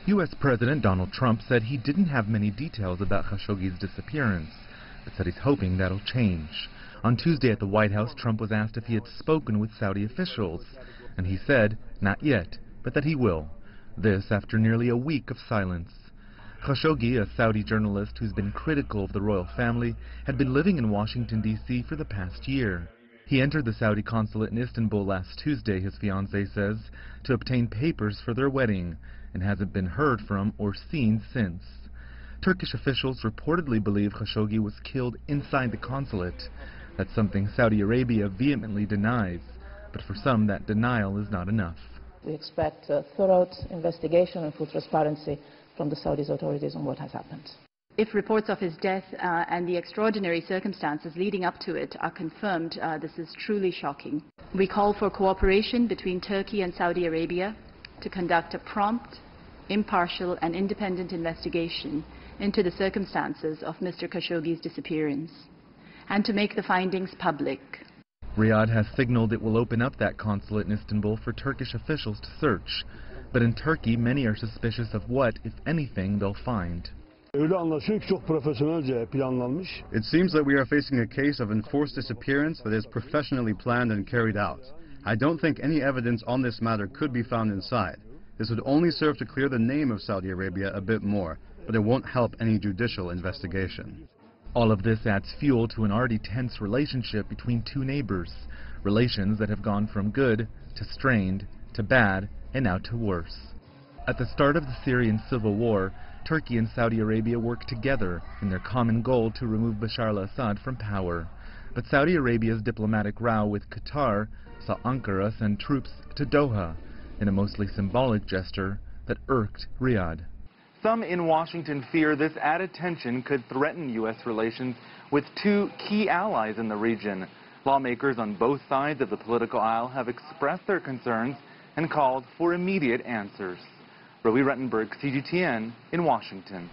U.S. President Donald Trump said he didn't have many details about Khashoggi's disappearance, but said he's hoping that'll change. On Tuesday at the White House, Trump was asked if he had spoken with Saudi officials, and he said, not yet, but that he will. This after nearly a week of silence. Khashoggi, a Saudi journalist who's been critical of the royal family, had been living in Washington, D.C. for the past year. He entered the Saudi consulate in Istanbul last Tuesday, his fiancée says, to obtain papers for their wedding, and hasn't been heard from or seen since. Turkish officials reportedly believe Khashoggi was killed inside the consulate. That's something Saudi Arabia vehemently denies, but for some that denial is not enough. We expect a thorough investigation and full transparency from the Saudi authorities on what has happened. If reports of his death and the extraordinary circumstances leading up to it are confirmed, this is truly shocking. We call for cooperation between Turkey and Saudi Arabia to conduct a prompt, impartial and independent investigation into the circumstances of Mr. Khashoggi's disappearance, and to make the findings public. Riyadh has signaled it will open up that consulate in Istanbul for Turkish officials to search. But in Turkey, many are suspicious of what, if anything, they'll find. It seems that we are facing a case of enforced disappearance that is professionally planned and carried out. I don't think any evidence on this matter could be found inside. This would only serve to clear the name of Saudi Arabia a bit more, but it won't help any judicial investigation. All of this adds fuel to an already tense relationship between two neighbors, relations that have gone from good to strained to bad and now to worse. At the start of the Syrian civil war, Turkey and Saudi Arabia worked together in their common goal to remove Bashar al-Assad from power. But Saudi Arabia's diplomatic row with Qatar saw Ankara send troops to Doha in a mostly symbolic gesture that irked Riyadh. Some in Washington fear this added tension could threaten U.S. relations with two key allies in the region. Lawmakers on both sides of the political aisle have expressed their concerns and called for immediate answers. Rowie Rettenberg, CGTN in Washington.